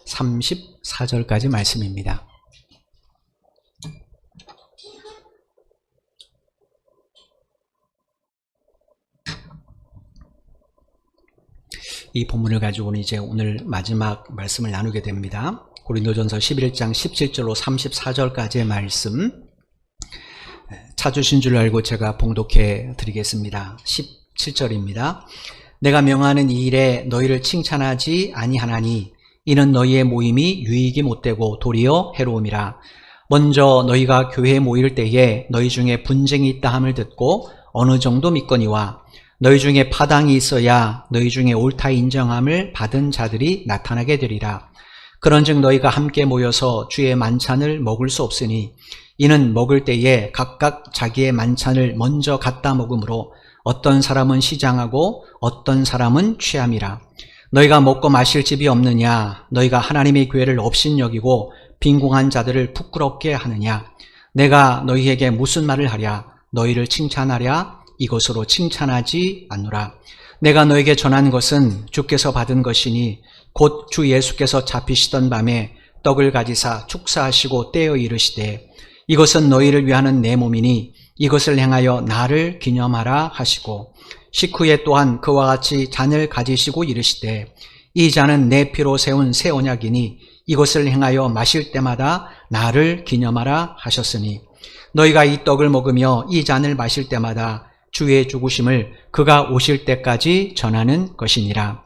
34절까지 말씀입니다. 이 본문을 가지고는 이제 오늘 마지막 말씀을 나누게 됩니다. 고린도전서 11장 17절로 34절까지의 말씀 찾으신 줄 알고 제가 봉독해 드리겠습니다. 17절입니다. 내가 명하는 이 일에 너희를 칭찬하지 아니하나니 이는 너희의 모임이 유익이 못되고 도리어 해로움이라. 먼저 너희가 교회에 모일 때에 너희 중에 분쟁이 있다 함을 듣고 어느 정도 믿거니와 너희 중에 파당이 있어야 너희 중에 옳다 인정함을 받은 자들이 나타나게 되리라. 그런즉 너희가 함께 모여서 주의 만찬을 먹을 수 없으니 이는 먹을 때에 각각 자기의 만찬을 먼저 갖다 먹으므로 어떤 사람은 시장하고 어떤 사람은 취함이라. 너희가 먹고 마실 집이 없느냐? 너희가 하나님의 교회를 업신여기고 빈궁한 자들을 부끄럽게 하느냐? 내가 너희에게 무슨 말을 하랴? 너희를 칭찬하랴? 이것으로 칭찬하지 않노라. 내가 너에게 전한 것은 주께서 받은 것이니 곧 주 예수께서 잡히시던 밤에 떡을 가지사 축사하시고 떼어 이르시되 이것은 너희를 위하는 내 몸이니 이것을 행하여 나를 기념하라 하시고 식후에 또한 그와 같이 잔을 가지시고 이르시되 이 잔은 내 피로 세운 새 언약이니 이것을 행하여 마실 때마다 나를 기념하라 하셨으니 너희가 이 떡을 먹으며 이 잔을 마실 때마다 주의 죽으심을 그가 오실 때까지 전하는 것이니라.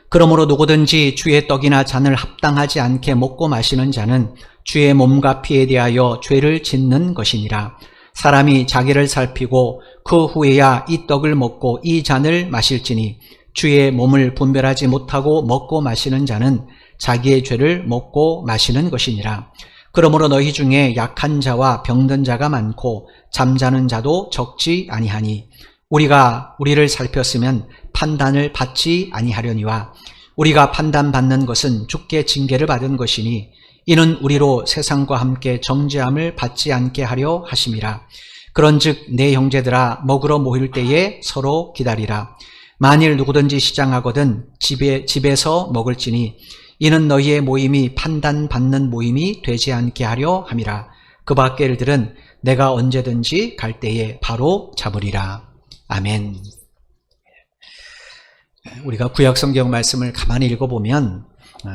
그러므로 누구든지 주의 떡이나 잔을 합당하지 않게 먹고 마시는 자는 주의 몸과 피에 대하여 죄를 짓는 것이니라. 사람이 자기를 살피고 그 후에야 이 떡을 먹고 이 잔을 마실지니 주의 몸을 분별하지 못하고 먹고 마시는 자는 자기의 죄를 먹고 마시는 것이니라. 그러므로 너희 중에 약한 자와 병든 자가 많고 잠자는 자도 적지 아니하니 우리가 우리를 살폈으면 판단을 받지 아니하려니와 우리가 판단받는 것은 주께 징계를 받은 것이니 이는 우리로 세상과 함께 정죄함을 받지 않게 하려 하심이라. 그런즉 내 형제들아 먹으러 모일 때에 서로 기다리라. 만일 누구든지 시장하거든 집에서 먹을지니 이는 너희의 모임이 판단받는 모임이 되지 않게 하려 함이라. 그 밖의 일들은 내가 언제든지 갈 때에 바로 잡으리라. 아멘. 우리가 구약성경 말씀을 가만히 읽어보면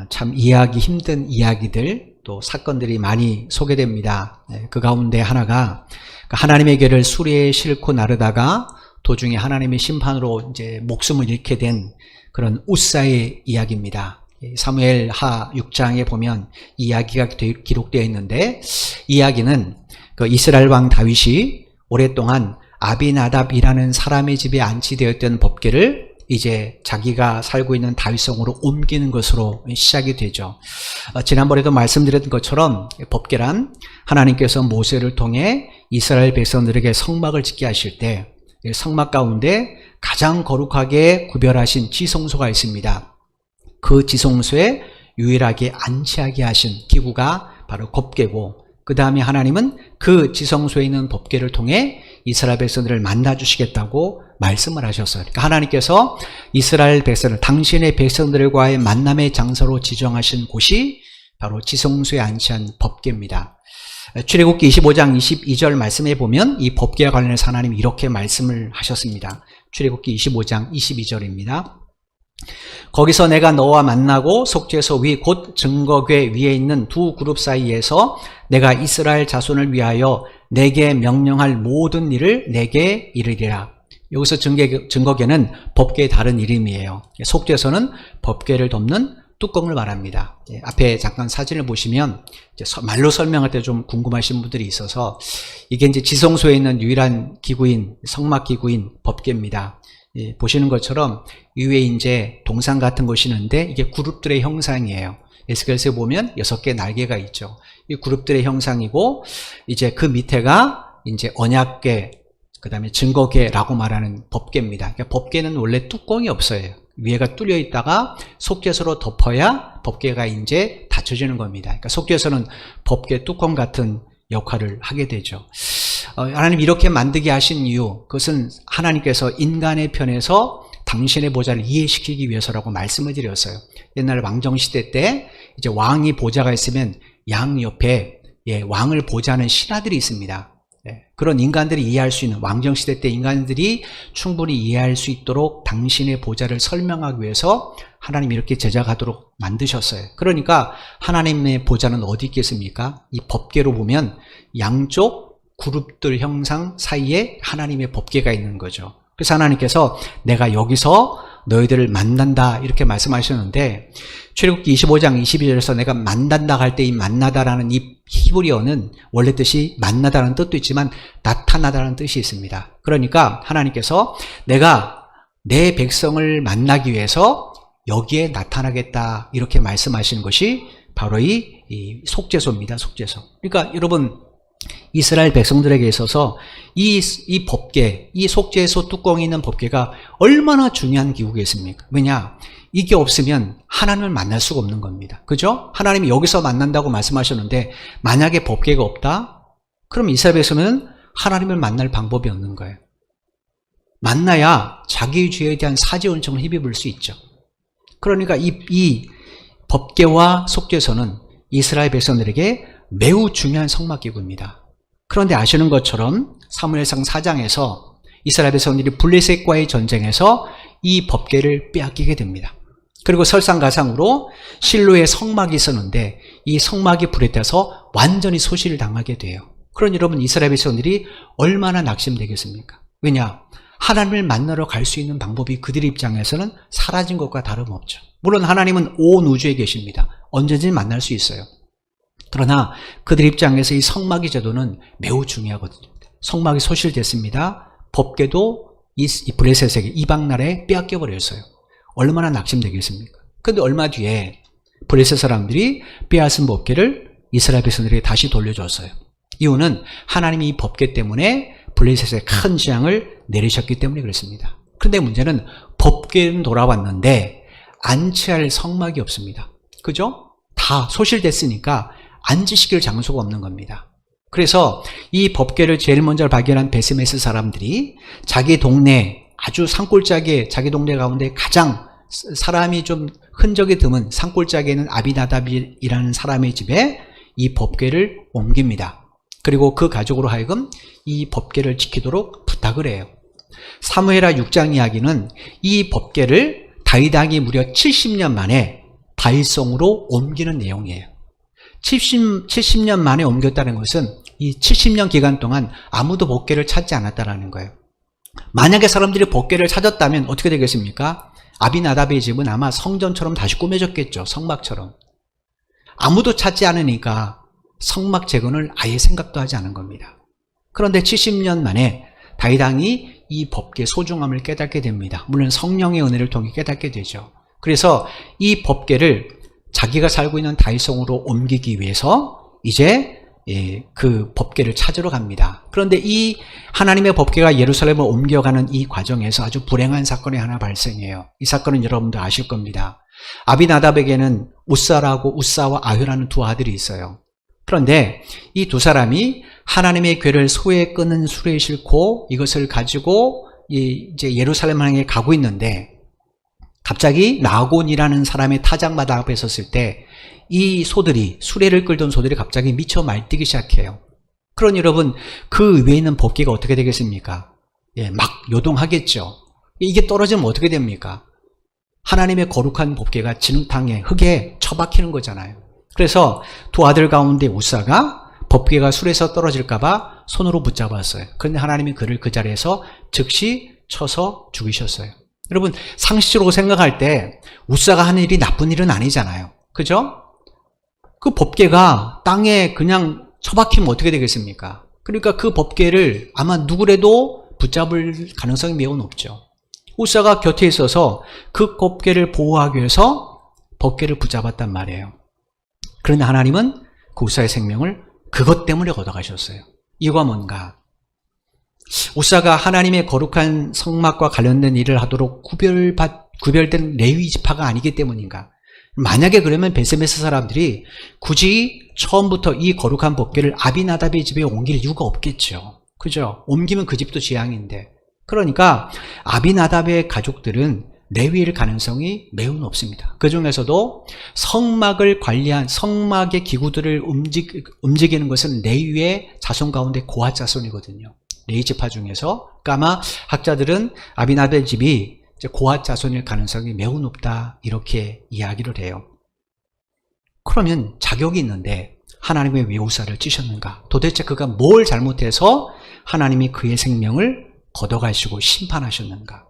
참 이해하기 힘든 이야기들 또 사건들이 많이 소개됩니다. 그 가운데 하나가 하나님의 길을 수레에 싣고 나르다가 도중에 하나님의 심판으로 이제 목숨을 잃게 된 그런 웃사의 이야기입니다. 사무엘하 6장에 보면 이 이야기가 기록되어 있는데 이 이야기는 그 이스라엘 왕 다윗이 오랫동안 아비나답이라는 사람의 집에 안치되었던 법궤를 이제 자기가 살고 있는 다윗성으로 옮기는 것으로 시작이 되죠. 지난번에도 말씀드렸던 것처럼 법궤란 하나님께서 모세를 통해 이스라엘 백성들에게 성막을 짓게 하실 때 성막 가운데 가장 거룩하게 구별하신 지성소가 있습니다. 그 지성소에 유일하게 안치하게 하신 기구가 바로 법궤고 그 다음에 하나님은 그 지성소에 있는 법궤를 통해 이스라엘 백성들을 만나주시겠다고 말씀을 하셨어요. 그러니까 하나님께서 이스라엘 백성을 당신의 백성들과의 만남의 장소로 지정하신 곳이 바로 지성소에 안치한 법궤입니다. 출애굽기 25장 22절 말씀에 보면 이 법궤와 관련해서 하나님이 이렇게 말씀을 하셨습니다. 출애굽기 25장 22절입니다. 거기서 내가 너와 만나고 속죄소 위 곧 증거궤 위에 있는 두 그룹 사이에서 내가 이스라엘 자손을 위하여 내게 명령할 모든 일을 내게 이르리라. 여기서 증거궤는 법궤의 다른 이름이에요. 속죄소는 법궤를 덮는 뚜껑을 말합니다. 앞에 잠깐 사진을 보시면 말로 설명할 때 좀 궁금하신 분들이 있어서 이게 이제 지성소에 있는 유일한 기구인 성막 기구인 법궤입니다. 보시는 것처럼 위에 이제 동상 같은 것이 있는데 이게 그룹들의 형상이에요. 에스겔서에 보면 6개의 날개가 있죠. 이 그룹들의 형상이고 이제 그 밑에가 이제 언약궤, 그 다음에 증거궤라고 말하는 법궤입니다. 그러니까 법궤는 원래 뚜껑이 없어요. 위에가 뚫려 있다가 속죄소로 덮어야 법궤가 이제 닫혀지는 겁니다. 그러니까 속죄소는 법궤 뚜껑 같은 역할을 하게 되죠. 하나님 이렇게 만들게 하신 이유, 그것은 하나님께서 인간의 편에서 당신의 보좌를 이해시키기 위해서라고 말씀을 드렸어요. 옛날 왕정시대 때 이제 왕이 보좌가 있으면 양 옆에 왕을 보좌하는 신하들이 있습니다. 그런 인간들이 이해할 수 있는, 왕정시대 때 인간들이 충분히 이해할 수 있도록 당신의 보좌를 설명하기 위해서 하나님이 이렇게 제작하도록 만드셨어요. 그러니까 하나님의 보좌는 어디 있겠습니까? 이 법궤로 보면 양쪽 그룹들 형상 사이에 하나님의 법궤가 있는 거죠. 그래서 하나님께서 내가 여기서 너희들을 만난다 이렇게 말씀하셨는데, 출애굽기 25장 22절에서 내가 만난다 할 때 이 만나다라는 이 히브리어는 원래 뜻이 만나다라는 뜻도 있지만 나타나다라는 뜻이 있습니다. 그러니까 하나님께서 내가 내 백성을 만나기 위해서 여기에 나타나겠다 이렇게 말씀하시는 것이 바로 이 속죄소입니다. 속죄소. 그러니까 여러분, 이스라엘 백성들에게 있어서 이 법궤, 이 속죄소 뚜껑이 있는 법궤가 얼마나 중요한 기구겠습니까? 왜냐? 이게 없으면 하나님을 만날 수가 없는 겁니다. 그죠? 하나님이 여기서 만난다고 말씀하셨는데 만약에 법궤가 없다? 그럼 이스라엘 백성은 하나님을 만날 방법이 없는 거예요. 만나야 자기 죄에 대한 사죄 은총을 힘입을 수 있죠. 그러니까 이 법궤와 속죄소는 이스라엘 백성들에게 매우 중요한 성막기구입니다. 그런데 아시는 것처럼 사무엘상 4장에서 이스라엘 백성들이 블레셋과의 전쟁에서 이 법궤를 빼앗기게 됩니다. 그리고 설상가상으로 실로에 성막이 있었는데 이 성막이 불에 타서 완전히 소실을 당하게 돼요. 그러니 여러분, 이스라엘 백성들이 얼마나 낙심되겠습니까? 왜냐? 하나님을 만나러 갈 수 있는 방법이 그들의 입장에서는 사라진 것과 다름없죠. 물론 하나님은 온 우주에 계십니다. 언제든지 만날 수 있어요. 그러나 그들 입장에서 이 성막의 제도는 매우 중요하거든요. 성막이 소실됐습니다. 법궤도 이 블레셋에게 이방 나라에 빼앗겨 버렸어요. 얼마나 낙심되겠습니까? 그런데 얼마 뒤에 블레셋 사람들이 빼앗은 법궤를 이스라엘 백성들에게 다시 돌려줬어요. 이유는 하나님이 이 법궤 때문에 블레셋에 큰 재앙을 내리셨기 때문에 그렇습니다. 그런데 문제는 법궤는 돌아왔는데 안치할 성막이 없습니다. 그죠? 다 소실됐으니까 앉으시킬 장소가 없는 겁니다. 그래서 이 법궤를 제일 먼저 발견한 베스메스 사람들이 자기 동네, 아주 산골짜기에, 자기 동네 가운데 가장 사람이 좀 흔적이 드문 산골짜기에 있는 아비나답이라는 사람의 집에 이 법궤를 옮깁니다. 그리고 그 가족으로 하여금 이 법궤를 지키도록 부탁을 해요. 사무엘하 6장 이야기는 이 법궤를 다윗 왕이 무려 70년 만에 다윗성으로 옮기는 내용이에요. 70년 만에 옮겼다는 것은 이 70년 기간 동안 아무도 법궤를 찾지 않았다는 거예요. 만약에 사람들이 법궤를 찾았다면 어떻게 되겠습니까? 아비나답의 집은 아마 성전처럼 다시 꾸며졌겠죠. 성막처럼. 아무도 찾지 않으니까 성막 재건을 아예 생각도 하지 않은 겁니다. 그런데 70년 만에 다윗 왕이 이 법궤의 소중함을 깨닫게 됩니다. 물론 성령의 은혜를 통해 깨닫게 되죠. 그래서 이 법궤를 자기가 살고 있는 다윗성으로 옮기기 위해서 이제 그 법궤를 찾으러 갑니다. 그런데 이 하나님의 법궤가 예루살렘을 옮겨가는 이 과정에서 아주 불행한 사건이 하나 발생해요. 이 사건은 여러분도 아실 겁니다. 아비나답에게는 우사와 아효라는 두 아들이 있어요. 그런데 이 두 사람이 하나님의 궤를 소에 끄는 수레에 싣고 이것을 가지고 이제 예루살렘 향해 가고 있는데 갑자기 나곤이라는 사람의 타작마다 앞에 섰을 때 이 소들이, 수레를 끌던 소들이 갑자기 미쳐 말뛰기 시작해요. 그러니 여러분, 그 위에 있는 법궤가 어떻게 되겠습니까? 막 요동하겠죠. 이게 떨어지면 어떻게 됩니까? 하나님의 거룩한 법궤가 진흙탕에, 흙에 처박히는 거잖아요. 그래서 두 아들 가운데 우사가 법궤가 수레에서 떨어질까봐 손으로 붙잡았어요. 그런데 하나님이 그를 그 자리에서 즉시 쳐서 죽이셨어요. 여러분, 상식적으로 생각할 때 우사가 하는 일이 나쁜 일은 아니잖아요. 그죠? 그 법궤가 땅에 그냥 처박히면 어떻게 되겠습니까? 그러니까 그 법궤를 아마 누구라도 붙잡을 가능성이 매우 높죠. 우사가 곁에 있어서 그 법궤를 보호하기 위해서 법궤를 붙잡았단 말이에요. 그런데 하나님은 그 우사의 생명을 그것 때문에 걷어가셨어요. 이유가 뭔가? 우사가 하나님의 거룩한 성막과 관련된 일을 하도록 구별된 레위 지파가 아니기 때문인가? 만약에 그러면 베스메스 사람들이 굳이 처음부터 이 거룩한 법궤를 아비나답의 집에 옮길 이유가 없겠죠. 그죠? 옮기면 그 집도 재앙인데. 그러니까 아비나답의 가족들은 레위일 가능성이 매우 높습니다. 그 중에서도 성막을 관리한 성막의 기구들을 움직이는 것은 레위의 자손 가운데 고핫 자손이거든요. 레위 지파 중에서. 그러니까 아마 학자들은 아비나답의 집이 고핫 자손일 가능성이 매우 높다 이렇게 이야기를 해요. 그러면 자격이 있는데 하나님의 왜 우사를 찌셨는가? 도대체 그가 뭘 잘못해서 하나님이 그의 생명을 걷어가시고 심판하셨는가?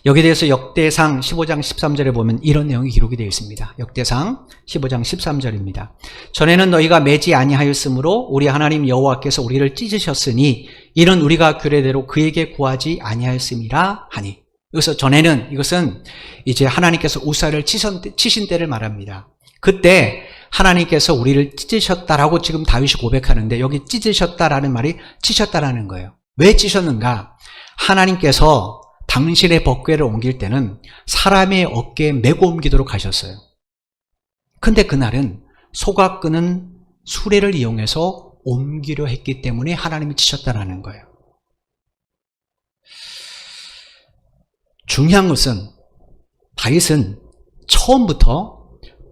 여기에 대해서 역대상 15장 13절에 보면 이런 내용이 기록이 되어 있습니다. 역대상 15장 13절입니다. 전에는 너희가 매지 아니하였으므로 우리 하나님 여호와께서 우리를 찢으셨으니 이는 우리가 규례대로 그에게 구하지 아니하였음이라 하니. 여기서 전에는 이것은 이제 하나님께서 우사를 치신 때를 말합니다. 그때 하나님께서 우리를 찢으셨다라고 지금 다윗이 고백하는데 여기 찢으셨다라는 말이 치셨다라는 거예요. 왜 찢으셨는가? 하나님께서 당신의 법궤를 옮길 때는 사람의 어깨에 메고 옮기도록 하셨어요. 근데 그날은 소가 끄는 수레를 이용해서 옮기려 했기 때문에 하나님이 치셨다라는 거예요. 중요한 것은 다윗은 처음부터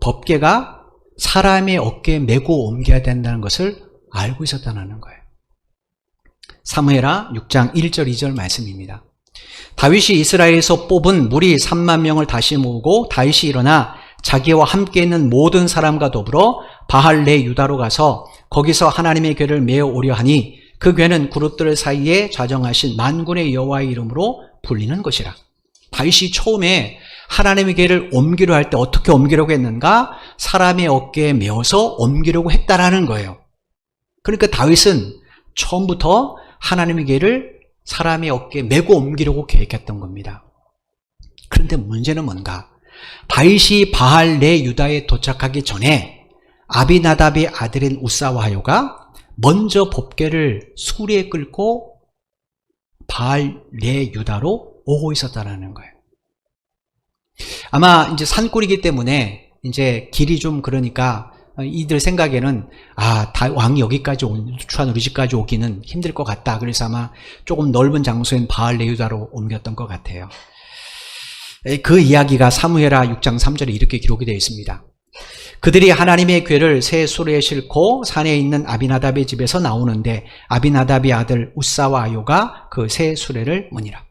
법궤가 사람의 어깨에 메고 옮겨야 된다는 것을 알고 있었다는 거예요. 사무엘하 6장 1절 2절 말씀입니다. 다윗이 이스라엘에서 뽑은 무리 3만 명을 다시 모으고 다윗이 일어나 자기와 함께 있는 모든 사람과 더불어 바할레 유다로 가서 거기서 하나님의 궤를 메어 오려 하니 그 궤는 그룹들 사이에 좌정하신 만군의 여호와의 이름으로 불리는 것이라. 다윗이 처음에 하나님의 궤를 옮기려 할 때 어떻게 옮기려고 했는가? 사람의 어깨에 메어서 옮기려고 했다라는 거예요. 그러니까 다윗은 처음부터 하나님의 궤를 사람의 어깨에 메고 옮기려고 계획했던 겁니다. 그런데 문제는 뭔가? 다윗이 바할레 유다에 도착하기 전에 아비나답의 아들인 우사와 하요가 먼저 법궤를 수리에 끌고 바할레 유다로 오고 있었다라는 거예요. 아마 이제 산골이기 때문에 이제 길이 좀 그러니까 이들 생각에는 왕이 여기까지 추한 우리 집까지 오기는 힘들 것 같다. 그래서 아마 조금 넓은 장소인 바할레 유다로 옮겼던 것 같아요. 그 이야기가 사무엘하 6장 3절에 이렇게 기록이 되어 있습니다. 그들이 하나님의 궤를 새 수레에 싣고 산에 있는 아비나답의 집에서 나오는데 아비나답의 아들 우사와 아요가 그 새 수레를 무니라.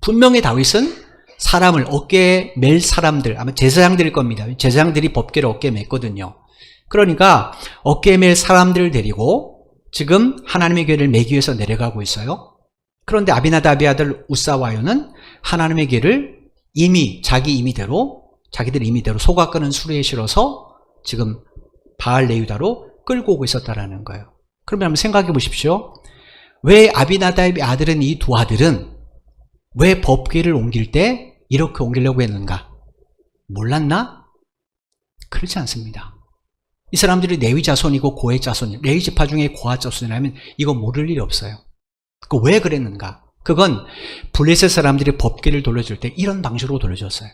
분명히 다윗은 사람을 어깨에 맬 사람들, 아마 제사장들일 겁니다. 제사장들이 법궤를 어깨에 맸거든요. 그러니까 어깨에 맬 사람들을 데리고 지금 하나님의 궤를 매기 위해서 내려가고 있어요. 그런데 아비나답의 아들 우사와요는 하나님의 궤를 이미 자기들 임의대로 소가 끄는 수레에 실어서 지금 바할레 유다로 끌고 오고 있었다라는 거예요. 그러면 한번 생각해 보십시오. 왜 아비나답의 아들은 이 두 아들은 왜 법궤를 옮길 때 이렇게 옮기려고 했는가? 몰랐나? 그렇지 않습니다. 이 사람들이 레위 자손이고 고의 자손, 레위 지파 중에 고아 자손이라면 이거 모를 일이 없어요. 왜 그랬는가? 그건 블레셋 사람들이 법궤를 돌려줄 때 이런 방식으로 돌려줬어요.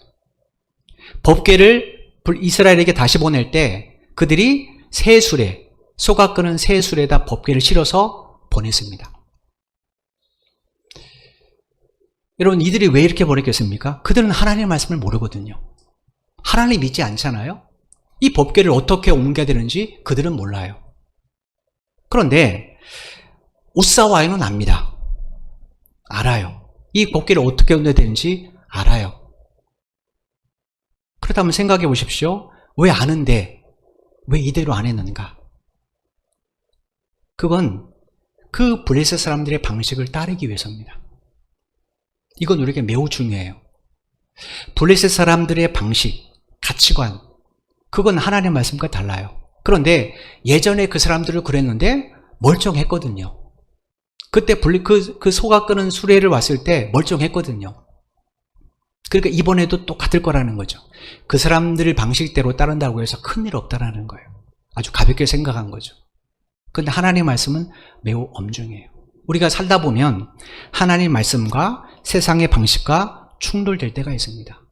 법궤를 이스라엘에게 다시 보낼 때 그들이 새 수레, 소가 끄는 새 수레에다 법궤를 실어서 보냈습니다. 여러분, 이들이 왜 이렇게 보냈겠습니까? 그들은 하나님의 말씀을 모르거든요. 하나님 믿지 않잖아요? 이 법궤를 어떻게 옮겨야 되는지 그들은 몰라요. 그런데 우사와요는 압니다. 알아요. 이 법궤를 어떻게 옮겨야 되는지 알아요. 그렇다면 생각해 보십시오. 왜 아는데 왜 이대로 안 했는가? 그건 그 블레셋 사람들의 방식을 따르기 위해서입니다. 이건 우리에게 매우 중요해요. 블레셋 사람들의 방식, 가치관, 그건 하나님의 말씀과 달라요. 그런데 예전에 그 사람들을 그랬는데 멀쩡했거든요. 그때 그 소가 끄는 수레를 왔을 때 멀쩡했거든요. 그러니까 이번에도 똑같을 거라는 거죠. 그 사람들 방식대로 따른다고 해서 큰일 없다라는 거예요. 아주 가볍게 생각한 거죠. 그런데 하나님의 말씀은 매우 엄중해요. 우리가 살다 보면 하나님의 말씀과 세상의 방식과 충돌될 때가 있습니다.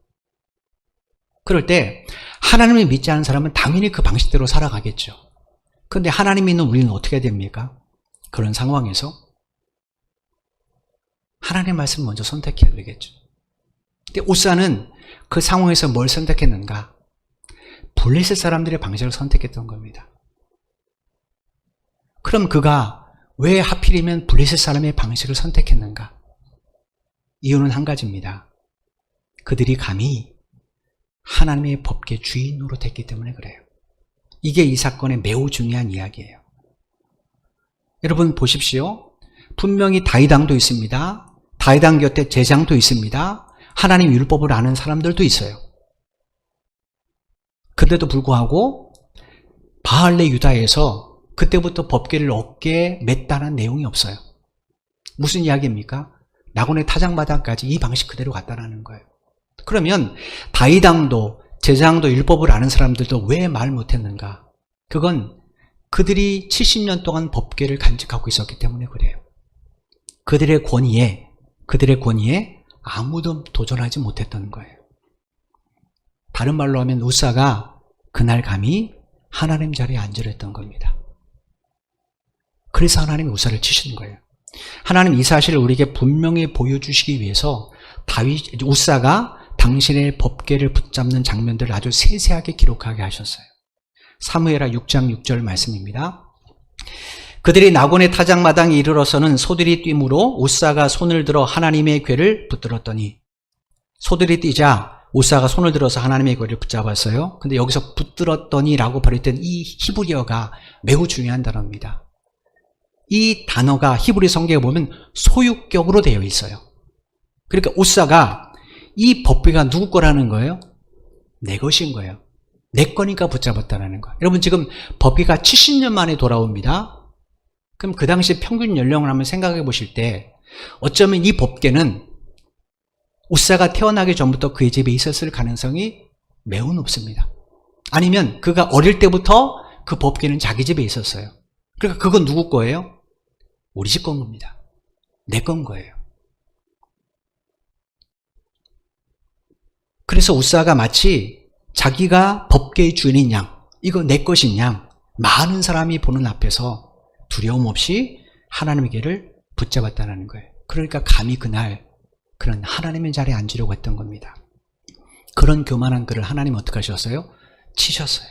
그럴 때 하나님을 믿지 않은 사람은 당연히 그 방식대로 살아가겠죠. 그런데 하나님 믿는 우리는 어떻게 됩니까? 그런 상황에서 하나님의 말씀을 먼저 선택해야 되겠죠. 근데 우사는 그 상황에서 뭘 선택했는가? 블레셋 사람들의 방식을 선택했던 겁니다. 그럼 그가 왜 하필이면 블레셋 사람의 방식을 선택했는가? 이유는 한 가지입니다. 그들이 감히 하나님의 법계 주인 노릇했기 때문에 그래요. 이게 이 사건의 매우 중요한 이야기예요. 여러분 보십시오. 분명히 다윗 왕도 있습니다. 다윗 왕 곁에 제장도 있습니다. 하나님 율법을 아는 사람들도 있어요. 그런데도 불구하고 바알레 유다에서 그때부터 법궤를 얻게 맸다는 내용이 없어요. 무슨 이야기입니까? 나곤의 타작마당까지 이 방식 그대로 갔다라는 거예요. 그러면 다윗 왕도 제장도 율법을 아는 사람들도 왜 말 못했는가? 그건 그들이 70년 동안 법궤를 간직하고 있었기 때문에 그래요. 그들의 권위에 아무도 도전하지 못했던 거예요. 다른 말로 하면 우사가 그날 감히 하나님 자리에 앉으려 했던 겁니다. 그래서 하나님이 우사를 치신 거예요. 하나님 이 사실을 우리에게 분명히 보여주시기 위해서 우사가 당신의 법궤를 붙잡는 장면들을 아주 세세하게 기록하게 하셨어요. 사무엘하 6장 6절 말씀입니다. 그들이 나곤의 타작마당에 이르러서는 소들이 뛰므로 우사가 손을 들어 하나님의 궤를 붙들었더니, 소들이 뛰자 우사가 손을 들어서 하나님의 궤를 붙잡았어요. 근데 여기서 붙들었더니라고 발했던 이 히브리어가 매우 중요한 단어입니다. 이 단어가 히브리 성경에 보면 소유격으로 되어 있어요. 그러니까 우사가 이 법궤가 누구 거라는 거예요? 내 것인 거예요. 내 거니까 붙잡았다는 거예요. 여러분 지금 법궤가 70년 만에 돌아옵니다. 그럼 그 당시 평균 연령을 한번 생각해 보실 때 어쩌면 이 법궤는 우사가 태어나기 전부터 그의 집에 있었을 가능성이 매우 높습니다. 아니면 그가 어릴 때부터 그 법궤는 자기 집에 있었어요. 그러니까 그건 누구 거예요? 우리 집 건 겁니다. 내 건 거예요. 그래서 우사가 마치 자기가 법궤의 주인인 양, 이거 내 것인 양, 많은 사람이 보는 앞에서 두려움 없이 하나님의 궤를 붙잡았다는 거예요. 그러니까 감히 그날 그는 하나님의 자리에 앉으려고 했던 겁니다. 그런 교만한 그를 하나님은 어떻게 하셨어요? 치셨어요.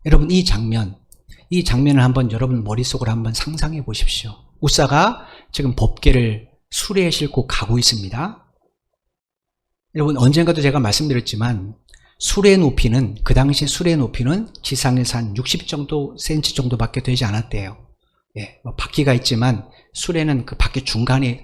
여러분 이 장면을 한번 여러분 머릿속으로 한번 상상해 보십시오. 우사가 지금 법궤를 수레에 싣고 가고 있습니다. 여러분 언젠가도 제가 말씀드렸지만 수레의 높이는, 그 당시 수레의 높이는 지상에서 한 60 정도 cm 정도밖에 되지 않았대요. 예, 뭐 바퀴가 있지만 수레는 그 바퀴 중간에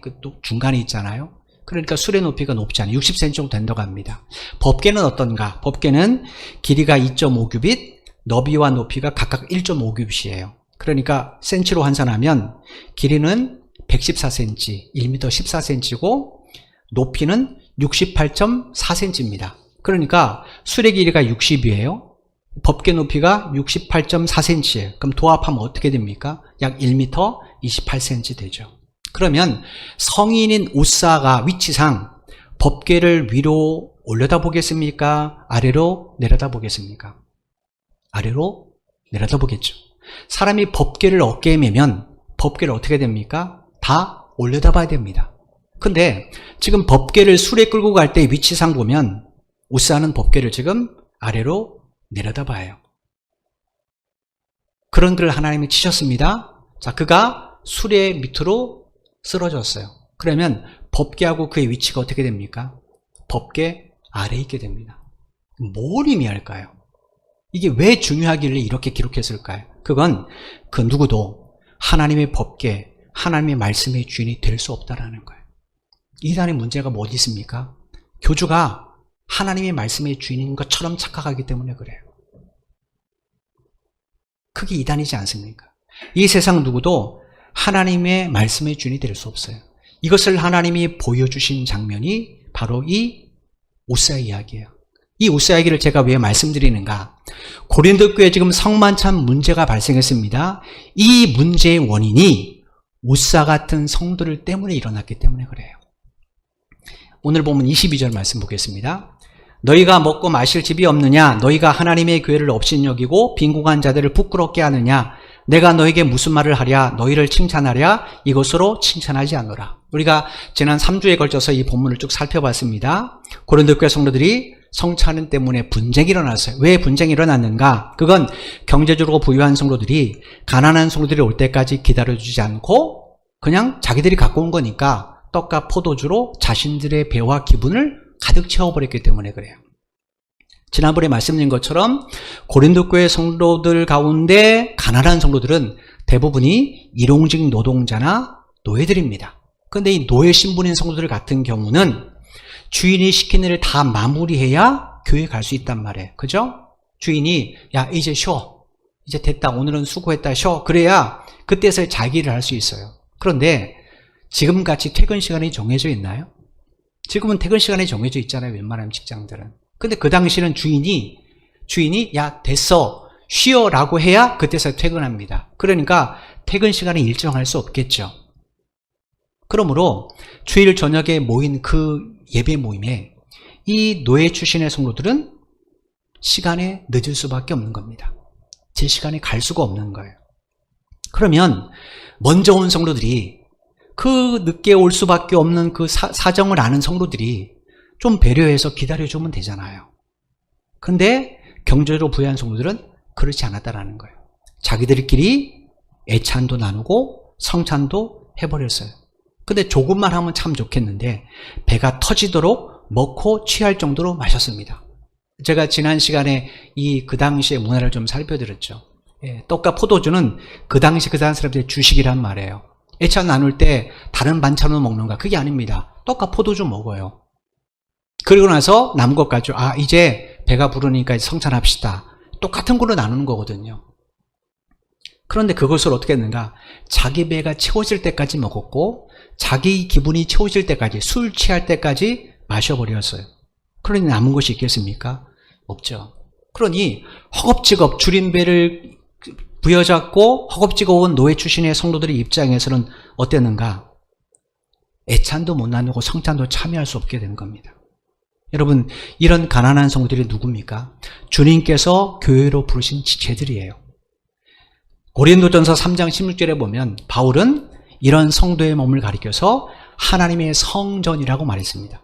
있잖아요. 그러니까 수레 높이가 높지 않아요. 60cm 정도 된다고 합니다. 법궤는 어떤가? 법궤는 길이가 2.5규빗, 너비와 높이가 각각 1.5규빗이에요. 그러니까 센치로 환산하면 길이는 114cm, 1m 14cm고 높이는 68.4cm입니다. 그러니까 수레 길이가 60이에요. 법궤 높이가 68.4cm예요. 그럼 도합하면 어떻게 됩니까? 약 1m 28cm 되죠. 그러면 성인인 우사가 위치상 법궤를 위로 올려다 보겠습니까? 아래로 내려다 보겠습니까? 아래로 내려다 보겠죠. 사람이 법궤를 어깨에 매면 법궤를 어떻게 됩니까? 다 올려다 봐야 됩니다. 근데 지금 법궤를 수레 끌고 갈 때 위치상 보면 우사는 법궤를 지금 아래로 내려다 봐요. 그런 그를 하나님이 치셨습니다. 자, 그가 수레 밑으로 쓰러졌어요. 그러면 법궤하고 그의 위치가 어떻게 됩니까? 법궤 아래에 있게 됩니다. 뭘 의미할까요? 이게 왜 중요하길래 이렇게 기록했을까요? 그건 그 누구도 하나님의 법궤, 하나님의 말씀의 주인이 될 수 없다라는 거예요. 이단의 문제가 뭐 어디 있습니까? 교주가 하나님의 말씀의 주인인 것처럼 착각하기 때문에 그래요. 그게 이단이지 않습니까? 이 세상 누구도 하나님의 말씀의 주인이 될 수 없어요. 이것을 하나님이 보여주신 장면이 바로 이 우사 이야기예요. 이 우사 이야기를 제가 왜 말씀드리는가? 고린도 교회에 지금 성만찬 문제가 발생했습니다. 이 문제의 원인이 우사 같은 성도들 때문에 일어났기 때문에 그래요. 오늘 보면 22절 말씀 보겠습니다. 너희가 먹고 마실 집이 없느냐? 너희가 하나님의 교회를 업신여기고 빈궁한 자들을 부끄럽게 하느냐? 내가 너에게 무슨 말을 하랴? 너희를 칭찬하랴? 이것으로 칭찬하지 않노라. 우리가 지난 3주에 걸쳐서 이 본문을 쭉 살펴봤습니다. 고린도 교회 성도들이 성찬 때문에 분쟁이 일어났어요. 왜 분쟁이 일어났는가? 그건 경제적으로 부유한 성도들이 가난한 성도들이 올 때까지 기다려주지 않고 그냥 자기들이 갖고 온 거니까 떡과 포도주로 자신들의 배와 기분을 가득 채워버렸기 때문에 그래요. 지난번에 말씀드린 것처럼 고린도 교회 성도들 가운데 가난한 성도들은 대부분이 일용직 노동자나 노예들입니다. 그런데 이 노예 신분인 성도들 같은 경우는 주인이 시킨 일을 다 마무리해야 교회에 갈 수 있단 말이에요. 그죠? 주인이 야 이제 쉬어. 이제 됐다. 오늘은 수고했다. 쉬어. 그래야 그때서야 자기 일을 할 수 있어요. 그런데 지금같이 퇴근 시간이 정해져 있나요? 지금은 퇴근 시간이 정해져 있잖아요. 웬만하면 직장들은. 근데 그 당시는 주인이 야 됐어 쉬어라고 해야 그때서 퇴근합니다. 그러니까 퇴근 시간이 일정할 수 없겠죠. 그러므로 주일 저녁에 모인 그 예배 모임에 이 노예 출신의 성도들은 시간에 늦을 수밖에 없는 겁니다. 제 시간에 갈 수가 없는 거예요. 그러면 먼저 온 성도들이 그 늦게 올 수밖에 없는 그 사정을 아는 성도들이 좀 배려해서 기다려주면 되잖아요. 근데 경제적으로 부유한 성도들은 그렇지 않았다라는 거예요. 자기들끼리 애찬도 나누고 성찬도 해버렸어요. 근데 조금만 하면 참 좋겠는데 배가 터지도록 먹고 취할 정도로 마셨습니다. 제가 지난 시간에 그 당시의 문화를 좀 살펴드렸죠. 떡과 포도주는 그 당시 그 사람들의 주식이란 말이에요. 애찬 나눌 때 다른 반찬으로 먹는가? 그게 아닙니다. 떡과 포도주 먹어요. 그리고 나서 남은 것 가지고 이제 배가 부르니까 성찬합시다. 똑같은 걸로 나누는 거거든요. 그런데 그것을 어떻게 했는가? 자기 배가 채워질 때까지 먹었고 자기 기분이 채워질 때까지 술 취할 때까지 마셔버렸어요. 그러니 남은 것이 있겠습니까? 없죠. 그러니 허겁지겁 줄인 배를 부여잡고 허겁지겁 온 노예 출신의 성도들의 입장에서는 어땠는가? 애찬도 못 나누고 성찬도 참여할 수 없게 된 겁니다. 여러분, 이런 가난한 성도들이 누굽니까? 주님께서 교회로 부르신 지체들이에요. 고린도전서 3장 16절에 보면 바울은 이런 성도의 몸을 가리켜서 하나님의 성전이라고 말했습니다.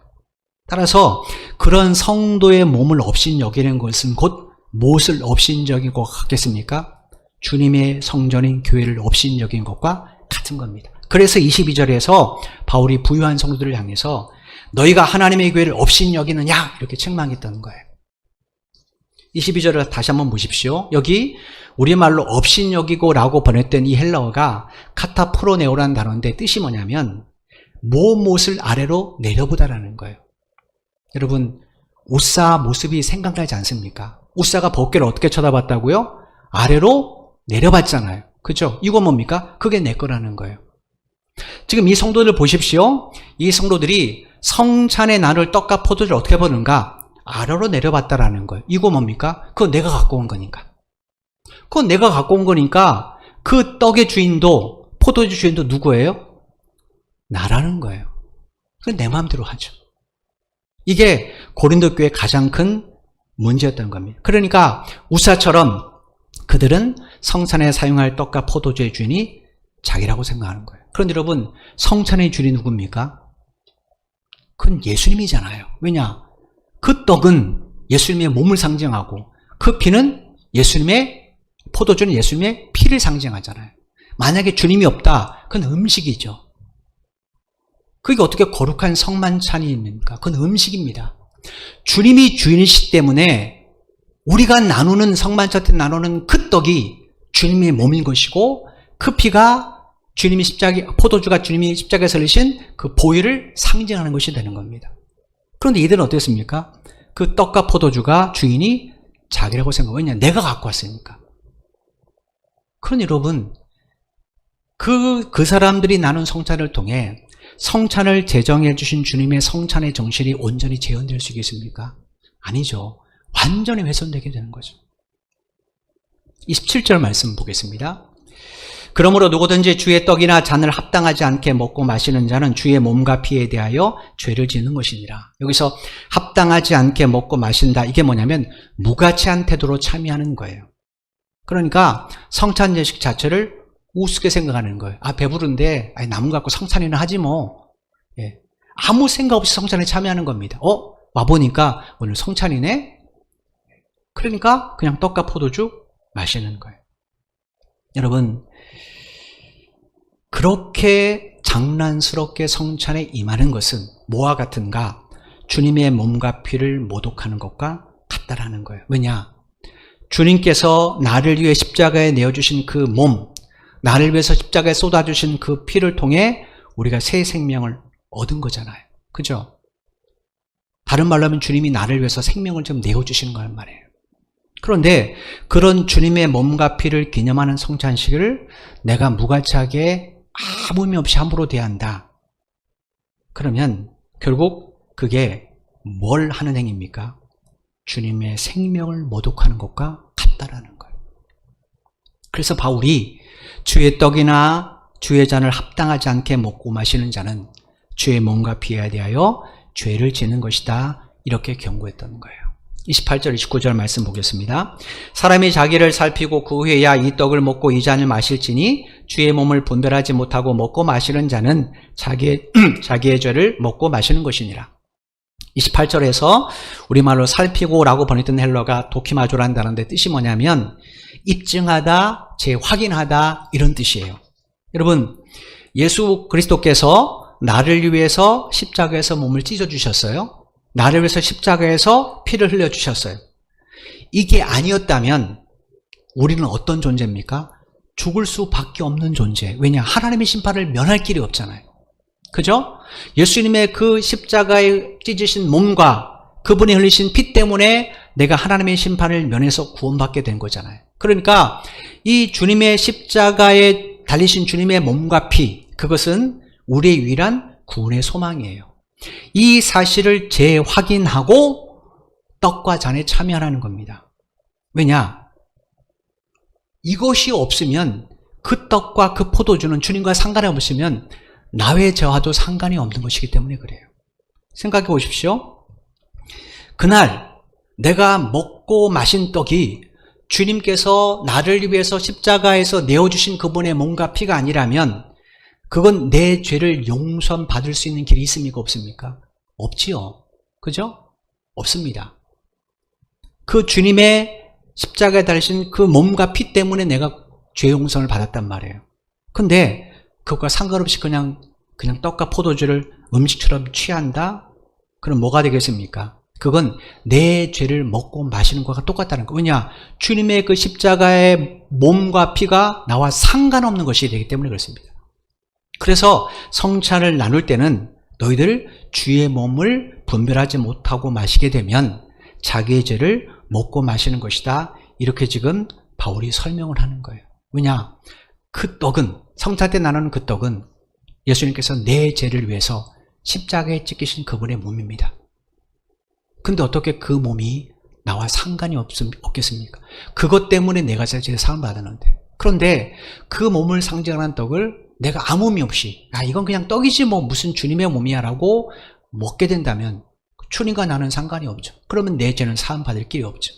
따라서 그런 성도의 몸을 업신여기는 것은 곧 무엇을 업신여긴 것 같겠습니까? 주님의 성전인 교회를 업신여긴 것과 같은 겁니다. 그래서 22절에서 바울이 부유한 성도들을 향해서 너희가 하나님의 교회를 업신여기느냐 이렇게 책망했다는 거예요. 22절을 다시 한번 보십시오. 여기 우리말로 업신여기고 라고 번역된 이 헬라어가 카타프로네오라는 단어인데 뜻이 뭐냐면 무엇을 아래로 내려보다라는 거예요. 여러분, 우사 모습이 생각나지 않습니까? 우사가 벗개를 어떻게 쳐다봤다고요? 아래로 내려봤잖아요. 그죠? 이거 뭡니까? 그게 내 거라는 거예요. 지금 이 성도들 보십시오. 이 성도들이 성찬에 나눌 떡과 포도주를 어떻게 보는가? 아래로 내려봤다라는 거예요. 이거 뭡니까? 그거 내가 갖고 온 거니까. 그건 내가 갖고 온 거니까 그 떡의 주인도 포도주 주인도 누구예요? 나라는 거예요. 그건 내 마음대로 하죠. 이게 고린도 교회의 가장 큰 문제였던 겁니다. 그러니까 우사처럼 그들은 성찬에 사용할 떡과 포도주의 주인이 자기라고 생각하는 거예요. 그런데 여러분, 성찬의 주인이 누굽니까? 그건 예수님이잖아요. 왜냐? 그 떡은 예수님의 몸을 상징하고 그 피는 예수님의 포도주는 예수님의 피를 상징하잖아요. 만약에 주님이 없다, 그건 음식이죠. 그게 어떻게 거룩한 성만찬입니까? 그건 음식입니다. 주님이 주인이시기 때문에 우리가 나누는 성만찬 때 나누는 그 떡이 주님의 몸인 것이고 그 피가 주님이 포도주가 주님이 십자가에서 흘리신 그 보혈을 상징하는 것이 되는 겁니다. 그런데 이들은 어땠습니까? 그 떡과 포도주가 주인이 자기라고 생각해요. 왜냐? 내가 갖고 왔으니까. 그러니 여러분, 그 사람들이 나눈 성찬을 통해 성찬을 제정해 주신 주님의 성찬의 정신이 온전히 재현될 수 있겠습니까? 아니죠. 완전히 훼손되게 되는 거죠. 27절 말씀 보겠습니다. 그러므로 누구든지 주의 떡이나 잔을 합당하지 않게 먹고 마시는 자는 주의 몸과 피에 대하여 죄를 짓는 것이니라. 여기서 합당하지 않게 먹고 마신다. 이게 뭐냐면 무가치한 태도로 참여하는 거예요. 그러니까 성찬 예식 자체를 우습게 생각하는 거예요. 아, 배부른데 나무 갖고 성찬이나 하지 뭐. 예. 아무 생각 없이 성찬에 참여하는 겁니다. 와보니까 오늘 성찬이네? 그러니까 그냥 떡과 포도주 마시는 거예요. 여러분, 그렇게 장난스럽게 성찬에 임하는 것은 뭐와 같은가? 주님의 몸과 피를 모독하는 것과 같다라는 거예요. 왜냐? 주님께서 나를 위해 십자가에 내어주신 그 몸, 나를 위해서 십자가에 쏟아주신 그 피를 통해 우리가 새 생명을 얻은 거잖아요. 그죠? 다른 말로 하면 주님이 나를 위해서 생명을 좀 내어주시는 거란 말이에요. 그런데 그런 주님의 몸과 피를 기념하는 성찬식을 내가 무가치하게 아무 의미 없이 함부로 대한다. 그러면 결국 그게 뭘 하는 행위입니까? 주님의 생명을 모독하는 것과 같다라는 거예요. 그래서 바울이 주의 떡이나 주의 잔을 합당하지 않게 먹고 마시는 자는 주의 몸과 피에 대하여 죄를 지는 것이다. 이렇게 경고했던 거예요. 28절 29절 말씀 보겠습니다. 사람이 자기를 살피고 그 후에야 이 떡을 먹고 이 잔을 마실지니 주의 몸을 분별하지 못하고 먹고 마시는 자는 자기의 죄를 먹고 마시는 것이니라. 28절에서 우리말로 살피고라고 번역된 헬러가 도키마조라는 단어인데 뜻이 뭐냐면 입증하다, 재확인하다 이런 뜻이에요. 여러분, 예수 그리스도께서 나를 위해서 십자가에서 몸을 찢어주셨어요. 나를 위해서 십자가에서 피를 흘려주셨어요. 이게 아니었다면 우리는 어떤 존재입니까? 죽을 수밖에 없는 존재. 왜냐? 하나님의 심판을 면할 길이 없잖아요. 그죠? 예수님의 그 십자가에 찢으신 몸과 그분이 흘리신 피 때문에 내가 하나님의 심판을 면해서 구원받게 된 거잖아요. 그러니까 이 주님의 십자가에 달리신 주님의 몸과 피, 그것은 우리의 유일한 구원의 소망이에요. 이 사실을 재확인하고 떡과 잔에 참여하는 겁니다. 왜냐? 이것이 없으면 그 떡과 그 포도주는 주님과 상관이 없으면 나의 죄와도 상관이 없는 것이기 때문에 그래요. 생각해 보십시오. 그날 내가 먹고 마신 떡이 주님께서 나를 위해서 십자가에서 내어주신 그분의 몸과 피가 아니라면 그건 내 죄를 용서받을 수 있는 길이 있습니까? 없습니까? 없지요. 그죠? 없습니다. 그 주님의 십자가에 달리신 그 몸과 피 때문에 내가 죄 용서를 받았단 말이에요. 근데 그것과 상관없이 그냥 떡과 포도주를 음식처럼 취한다? 그럼 뭐가 되겠습니까? 그건 내 죄를 먹고 마시는 것과 똑같다는 거. 왜냐? 주님의 그 십자가의 몸과 피가 나와 상관없는 것이 되기 때문에 그렇습니다. 그래서 성찬을 나눌 때는 너희들 주의 몸을 분별하지 못하고 마시게 되면 자기의 죄를 먹고 마시는 것이다. 이렇게 지금 바울이 설명을 하는 거예요. 왜냐? 그 떡은, 성찬 때 나누는 그 떡은 예수님께서 내 죄를 위해서 십자가에 찍히신 그분의 몸입니다. 근데 어떻게 그 몸이 나와 상관이 없겠습니까? 그것 때문에 내가 죄를 사함 받았는데. 그런데 그 몸을 상징하는 떡을 내가 아무 의미 없이 이건 그냥 떡이지 뭐 무슨 주님의 몸이야 라고 먹게 된다면 주님과 나는 상관이 없죠. 그러면 내 죄는 사함 받을 길이 없죠.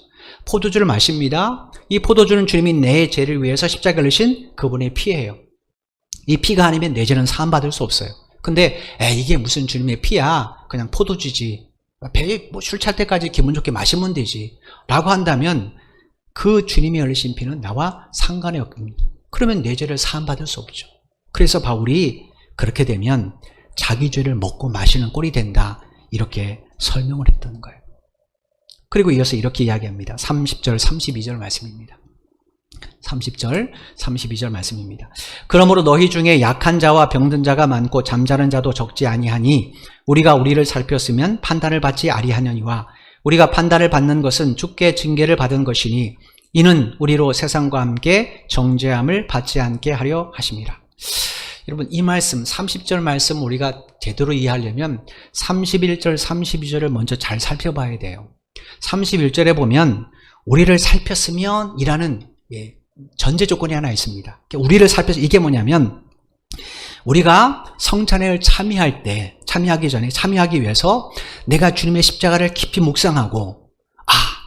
포도주를 마십니다. 이 포도주는 주님이 내 죄를 위해서 십자가를 흘리신 그분의 피예요. 이 피가 아니면 내 죄는 사함 받을 수 없어요. 근데 이게 무슨 주님의 피야, 그냥 포도주지, 배에 술 찰 때까지 기분 좋게 마시면 되지 라고 한다면 그 주님이 흘리신 피는 나와 상관이 없습니다. 그러면 내 죄를 사함 받을 수 없죠. 그래서 바울이 그렇게 되면 자기 죄를 먹고 마시는 꼴이 된다, 이렇게 설명을 했던 거예요. 그리고 이어서 이렇게 이야기합니다. 30절 32절 말씀입니다. 30절 32절 말씀입니다. 그러므로 너희 중에 약한 자와 병든 자가 많고 잠자는 자도 적지 아니하니 우리가 우리를 살폈으면 판단을 받지 아니하느니와 우리가 판단을 받는 것은 주께 징계를 받은 것이니 이는 우리로 세상과 함께 정죄함을 받지 않게 하려 하심이라. 여러분, 이 말씀 30절 말씀 우리가 제대로 이해하려면 31절 32절을 먼저 잘 살펴봐야 돼요. 31절에 보면 우리를 살폈으면 이라는 전제 조건이 하나 있습니다. 우리를 살펴서 이게 뭐냐면 우리가 성찬회를 참여하기 전에 참여하기 위해서 내가 주님의 십자가를 깊이 묵상하고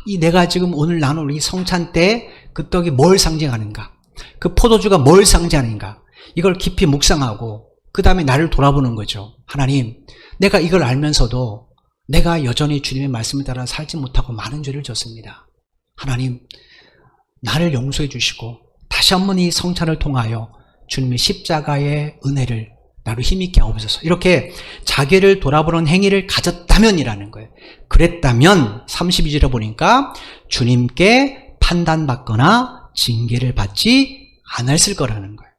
이 내가 지금 오늘 나눌 이 성찬 때 그 떡이 뭘 상징하는가, 그 포도주가 뭘 상징하는가, 이걸 깊이 묵상하고 그 다음에 나를 돌아보는 거죠. 하나님, 내가 이걸 알면서도 내가 여전히 주님의 말씀을 따라 살지 못하고 많은 죄를 졌습니다. 하나님, 나를 용서해 주시고 다시 한번 이 성찬을 통하여 주님의 십자가의 은혜를 나로 힘있게 하옵소서. 이렇게 자기를 돌아보는 행위를 가졌다면이라는 거예요. 그랬다면 32절에 보니까 주님께 판단받거나 징계를 받지 않았을 거라는 거예요.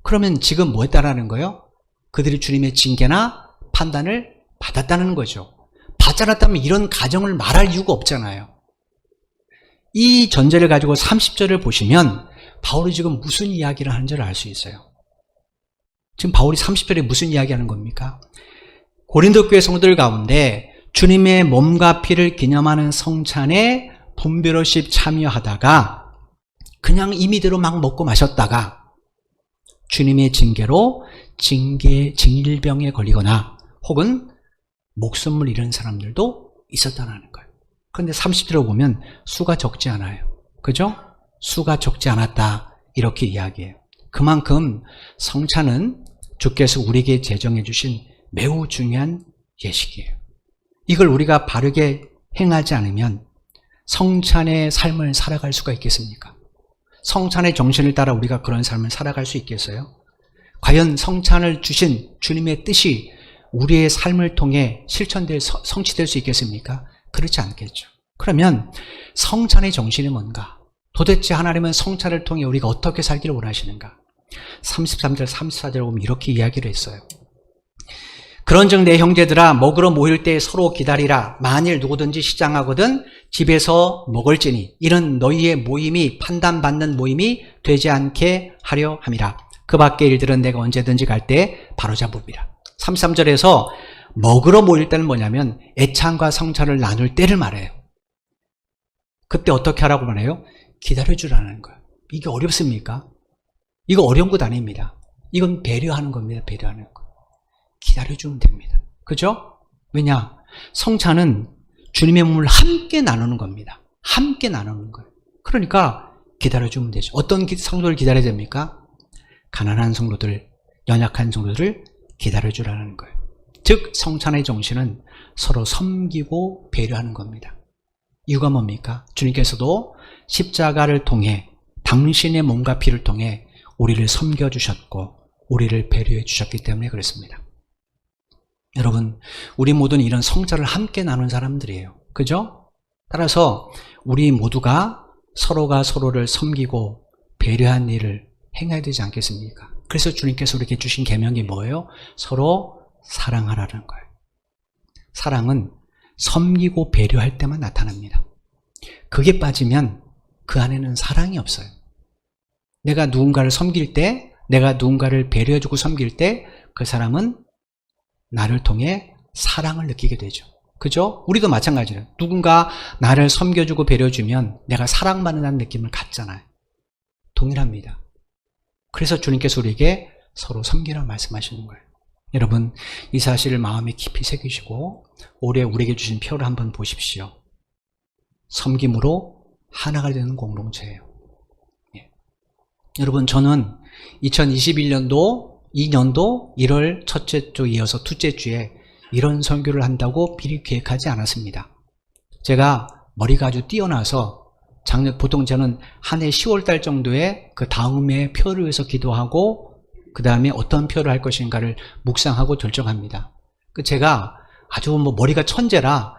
그러면 지금 뭐 했다라는 거예요? 그들이 주님의 징계나 판단을 받았다는 거죠. 받지 않았다면 이런 가정을 말할 이유가 없잖아요. 이 전제를 가지고 30절을 보시면 바울이 지금 무슨 이야기를 하는지를 알 수 있어요. 지금 바울이 30절에 무슨 이야기하는 겁니까? 고린도 교회 성도들 가운데 주님의 몸과 피를 기념하는 성찬에 분별 없이 참여하다가 그냥 임의대로 막 먹고 마셨다가 주님의 징계로 징일병에 걸리거나 혹은 목숨을 잃은 사람들도 있었다는 거예요. 그런데 30절을 보면 수가 적지 않아요. 그죠? 수가 적지 않았다, 이렇게 이야기해요. 그만큼 성찬은 주께서 우리에게 제정해 주신 매우 중요한 예식이에요. 이걸 우리가 바르게 행하지 않으면 성찬의 삶을 살아갈 수가 있겠습니까? 성찬의 정신을 따라 우리가 그런 삶을 살아갈 수 있겠어요? 과연 성찬을 주신 주님의 뜻이 우리의 삶을 통해 성취될 수 있겠습니까? 그렇지 않겠죠. 그러면 성찬의 정신이 뭔가? 도대체 하나님은 성찬을 통해 우리가 어떻게 살기를 원하시는가? 33절, 34절 보면 이렇게 이야기를 했어요. 그런즉 내 형제들아, 먹으러 모일 때 서로 기다리라. 만일 누구든지 시장하거든 집에서 먹을지니 이는 너희의 모임이 판단받는 모임이 되지 않게 하려 함이라. 그 밖의 일들은 내가 언제든지 갈 때 바로잡으리라. 33절에서 먹으러 모일 때는 뭐냐면 애찬과 성찬을 나눌 때를 말해요. 그때 어떻게 하라고 말해요? 기다려주라는 거예요. 이게 어렵습니까? 이거 어려운 것 아닙니다. 이건 배려하는 겁니다. 배려하는 거. 기다려주면 됩니다. 그죠? 왜냐? 성찬은 주님의 몸을 함께 나누는 겁니다. 함께 나누는 거예요. 그러니까 기다려주면 되죠. 어떤 성도를 기다려야 됩니까? 가난한 성도들, 연약한 성도들을 기다려주라는 거예요. 즉 성찬의 정신은 서로 섬기고 배려하는 겁니다. 이유가 뭡니까? 주님께서도 십자가를 통해 당신의 몸과 피를 통해 우리를 섬겨주셨고 우리를 배려해 주셨기 때문에 그렇습니다. 여러분, 우리 모두는 이런 성찬을 함께 나눈 사람들이에요. 그죠? 따라서 우리 모두가 서로가 서로를 섬기고 배려한 일을 행해야 되지 않겠습니까? 그래서 주님께서 우리에게 주신 계명이 뭐예요? 서로 사랑하라는 거예요. 사랑은 섬기고 배려할 때만 나타납니다. 그게 빠지면 그 안에는 사랑이 없어요. 내가 누군가를 섬길 때, 내가 누군가를 배려해주고 섬길 때 그 사람은 나를 통해 사랑을 느끼게 되죠. 그죠? 우리도 마찬가지예요. 누군가 나를 섬겨주고 배려주면 내가 사랑받는다는 느낌을 갖잖아요. 동일합니다. 그래서 주님께서 우리에게 서로 섬기라고 말씀하시는 거예요. 여러분, 이 사실을 마음에 깊이 새기시고 올해 우리에게 주신 표를 한번 보십시오. 섬김으로 하나가 되는 공동체예요. 예. 여러분, 저는 2021년도 2년도 1월 첫째 주 이어서 둘째 주에 이런 설교를 한다고 미리 계획하지 않았습니다. 제가 머리가 아주 뛰어나서 보통 저는 한 해 10월달 정도에 그 다음에 표를 위해서 기도하고 그 다음에 어떤 표를 할 것인가를 묵상하고 결정합니다. 제가 아주 머리가 천재라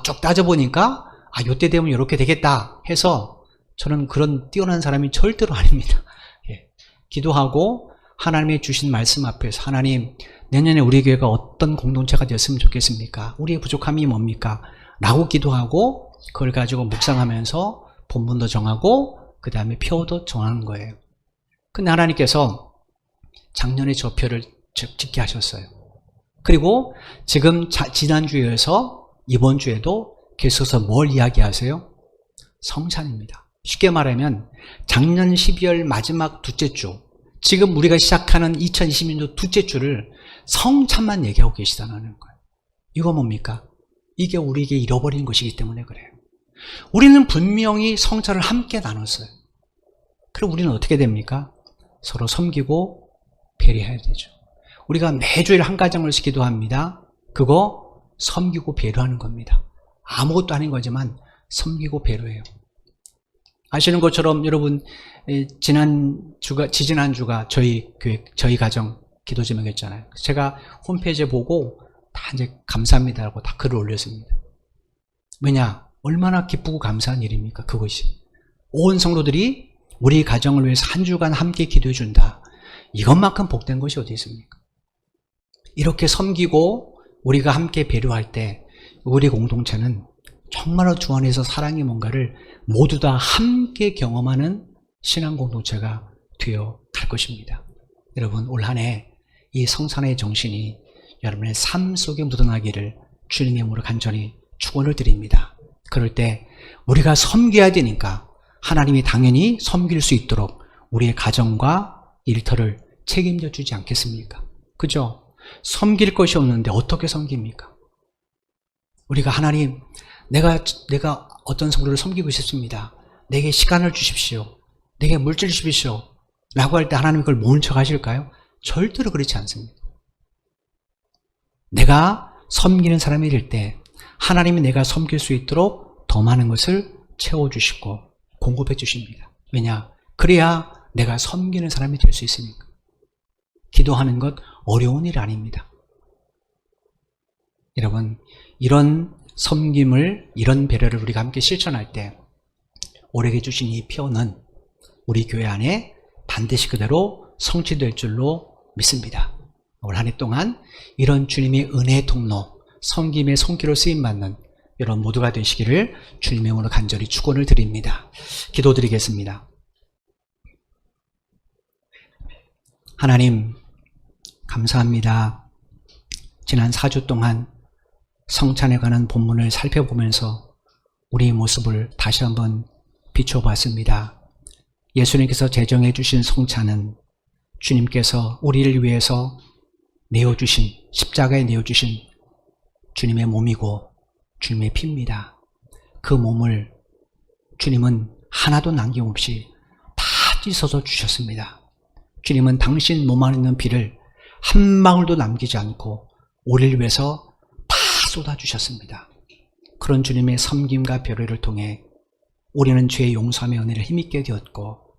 쭉 따져보니까 요때 되면 이렇게 되겠다 해서 저는 그런 뛰어난 사람이 절대로 아닙니다. 예. 기도하고 하나님의 주신 말씀 앞에서 하나님, 내년에 우리 교회가 어떤 공동체가 되었으면 좋겠습니까? 우리의 부족함이 뭡니까? 라고 기도하고 그걸 가지고 묵상하면서 본문도 정하고 그 다음에 표도 정하는 거예요. 근데 하나님께서 작년에 저 표를 찍게 하셨어요. 그리고 지금 지난주에 이어서 이번 주에도 계속해서 뭘 이야기하세요? 성찬입니다. 쉽게 말하면 작년 12월 마지막 둘째 주, 지금 우리가 시작하는 2020년도 둘째 주를 성찬만 얘기하고 계시다는 거예요. 이거 뭡니까? 이게 우리에게 잃어버린 것이기 때문에 그래요. 우리는 분명히 성찬을 함께 나눴어요. 그럼 우리는 어떻게 됩니까? 서로 섬기고 배려해야 되죠. 우리가 매주일 한 가정을씩 기도합니다. 그거 섬기고 배려하는 겁니다. 아무것도 아닌 거지만 섬기고 배려해요. 아시는 것처럼 여러분, 지지난주가 저희 교회, 저희 가정 기도 제목이었잖아요. 제가 홈페이지에 보고 다 이제 감사합니다라고 다 글을 올렸습니다. 왜냐? 얼마나 기쁘고 감사한 일입니까? 그것이. 온 성도들이 우리 가정을 위해서 한 주간 함께 기도해 준다. 이것만큼 복된 것이 어디 있습니까? 이렇게 섬기고 우리가 함께 배려할 때 우리 공동체는 정말로 주 안에서 사랑의 뭔가를 모두 다 함께 경험하는 신앙 공동체가 되어 갈 것입니다. 여러분, 올 한 해 이 성찬의 정신이 여러분의 삶 속에 묻어나기를 주님의 이름으로 간절히 축원을 드립니다. 그럴 때 우리가 섬겨야 되니까 하나님이 당연히 섬길 수 있도록 우리의 가정과 일터를 책임져 주지 않겠습니까? 그죠? 섬길 것이 없는데 어떻게 섬깁니까? 우리가 하나님, 내가 어떤 성도를 섬기고 싶습니다. 내게 시간을 주십시오. 내게 물질 주십시오. 라고 할 때 하나님이 그걸 모른 척 하실까요? 절대로 그렇지 않습니다. 내가 섬기는 사람이 될 때 하나님이 내가 섬길 수 있도록 더 많은 것을 채워주시고 공급해 주십니다. 왜냐? 그래야 내가 섬기는 사람이 될 수 있으니까. 기도하는 것 어려운 일 아닙니다. 여러분, 이런 섬김을, 이런 배려를 우리가 함께 실천할 때 우리에게 주신 이 표현은 우리 교회 안에 반드시 그대로 성취될 줄로 믿습니다. 올 한 해 동안 이런 주님의 은혜의 통로, 섬김의 손길로 쓰임받는 여러분 모두가 되시기를 주님의 이름으로 간절히 축원을 드립니다. 기도드리겠습니다. 하나님, 감사합니다. 지난 4주 동안 성찬에 관한 본문을 살펴보면서 우리의 모습을 다시 한번 비춰봤습니다. 예수님께서 제정해 주신 성찬은 주님께서 우리를 위해서 내어주신, 십자가에 내어주신 주님의 몸이고 주님의 피입니다. 그 몸을 주님은 하나도 남김없이 다 찢어서 주셨습니다. 주님은 당신 몸 안에 있는 피를 한 방울도 남기지 않고 우리를 위해서 다 쏟아주셨습니다. 그런 주님의 섬김과 배려를 통해 우리는 죄의 용서함의 은혜를 힘있게 되었고,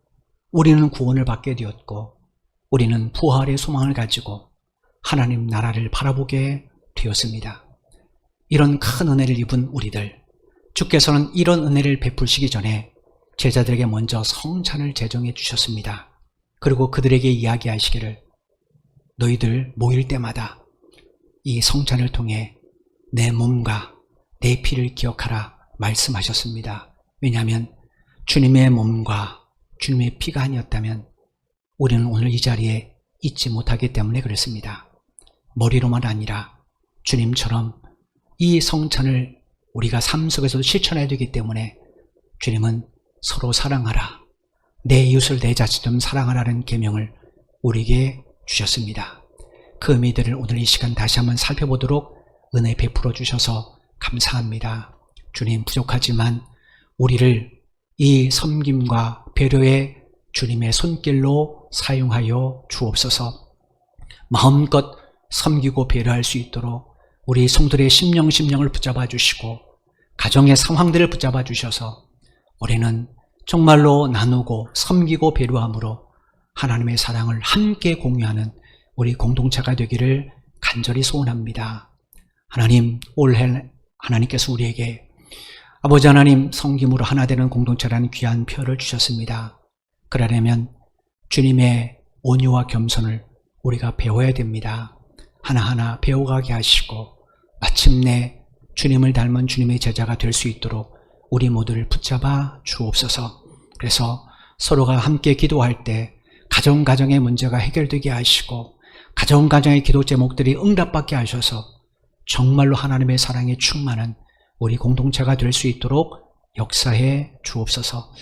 우리는 구원을 받게 되었고, 우리는 부활의 소망을 가지고 하나님 나라를 바라보게 되었습니다. 이런 큰 은혜를 입은 우리들, 주께서는 이런 은혜를 베푸시기 전에 제자들에게 먼저 성찬을 제정해 주셨습니다. 그리고 그들에게 이야기하시기를 너희들 모일 때마다 이 성찬을 통해 내 몸과 내 피를 기억하라 말씀하셨습니다. 왜냐하면 주님의 몸과 주님의 피가 아니었다면 우리는 오늘 이 자리에 있지 못하기 때문에 그렇습니다. 머리로만 아니라 주님처럼 이 성찬을 우리가 삶 속에서도 실천해야 되기 때문에 주님은 서로 사랑하라, 내 이웃을 내 자신처럼 사랑하라는 계명을 우리에게 주셨습니다. 그 의미들을 오늘 이 시간 다시 한번 살펴보도록 은혜 베풀어 주셔서 감사합니다. 주님, 부족하지만 우리를 이 섬김과 배려의 주님의 손길로 사용하여 주옵소서. 마음껏 섬기고 배려할 수 있도록 우리 성도들의 심령을 붙잡아 주시고 가정의 상황들을 붙잡아 주셔서 우리는 정말로 나누고 섬기고 배려함으로 하나님의 사랑을 함께 공유하는 우리 공동체가 되기를 간절히 소원합니다. 하나님, 올해 하나님께서 우리에게 아버지 하나님 섬김으로 하나 되는 공동체라는 귀한 표를 주셨습니다. 그러려면 주님의 온유와 겸손을 우리가 배워야 됩니다. 하나하나 배워가게 하시고 마침내 주님을 닮은 주님의 제자가 될 수 있도록 우리 모두를 붙잡아 주옵소서. 그래서 서로가 함께 기도할 때 가정의 문제가 해결되게 하시고 가정의 기도 제목들이 응답받게 하셔서 정말로 하나님의 사랑에 충만한 우리 공동체가 될 수 있도록 역사해 주옵소서.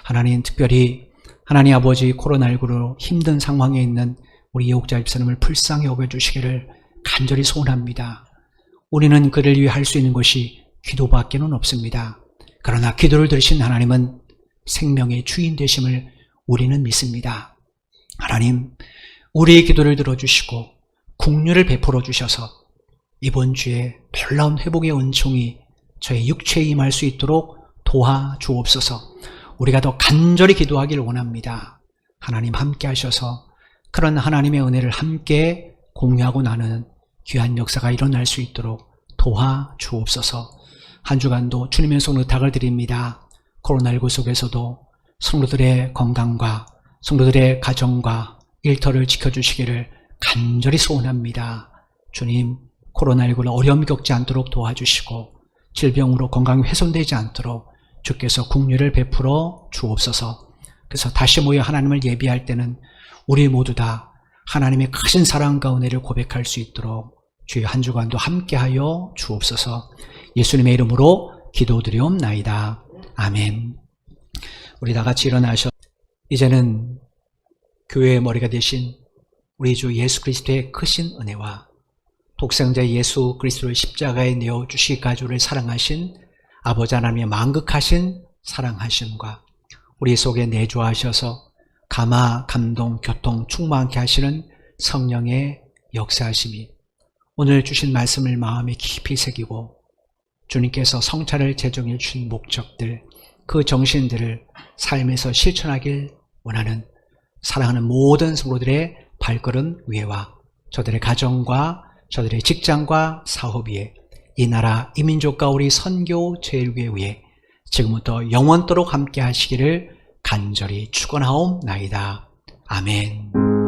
하나님, 특별히 하나님 아버지 코로나19로 힘든 상황에 있는 우리 예옥자 집사님을 불쌍히 여겨주시기를 간절히 소원합니다. 우리는 그를 위해 할 수 있는 것이 기도밖에는 없습니다. 그러나 기도를 들으신 하나님은 생명의 주인 되심을 우리는 믿습니다. 하나님, 우리의 기도를 들어주시고 국류를 베풀어 주셔서 이번 주에 놀라운 회복의 은총이 저의 육체에 임할 수 있도록 도와주옵소서. 우리가 더 간절히 기도하기를 원합니다. 하나님 함께 하셔서 그런 하나님의 은혜를 함께 공유하고 나는 귀한 역사가 일어날 수 있도록 도와주옵소서. 한 주간도 주님의 손 의탁을 드립니다. 코로나19 속에서도 성도들의 건강과 성도들의 가정과 일터를 지켜주시기를 간절히 소원합니다. 주님, 코로나19를 어려움 겪지 않도록 도와주시고 질병으로 건강이 훼손되지 않도록 주께서 국류를 베풀어 주옵소서. 그래서 다시 모여 하나님을 예비할 때는 우리 모두 다 하나님의 크신 사랑과 은혜를 고백할 수 있도록 주의 한 주간도 함께하여 주옵소서. 예수님의 이름으로 기도드리옵나이다. 아멘. 우리 다 같이 일어나셔 이제는 교회의 머리가 되신 우리 주 예수 그리스도의 크신 은혜와 독생자 예수 그리스도를 십자가에 내어주시기까지 우리를 사랑하신 아버지 하나님의 만극하신 사랑하심과 우리 속에 내주하셔서 감화, 감동, 교통 충만케 하시는 성령의 역사하심이 오늘 주신 말씀을 마음에 깊이 새기고 주님께서 성찬을 제정해 주신 목적들, 그 정신들을 삶에서 실천하길 원하는 사랑하는 모든 성도들의 발걸음 위에와 저들의 가정과 저들의 직장과 사업 위에 이 나라 이 민족과 우리 선교 제일교회 위에 지금부터 영원토록 함께 하시기를 간절히 축원하옵나이다. 아멘.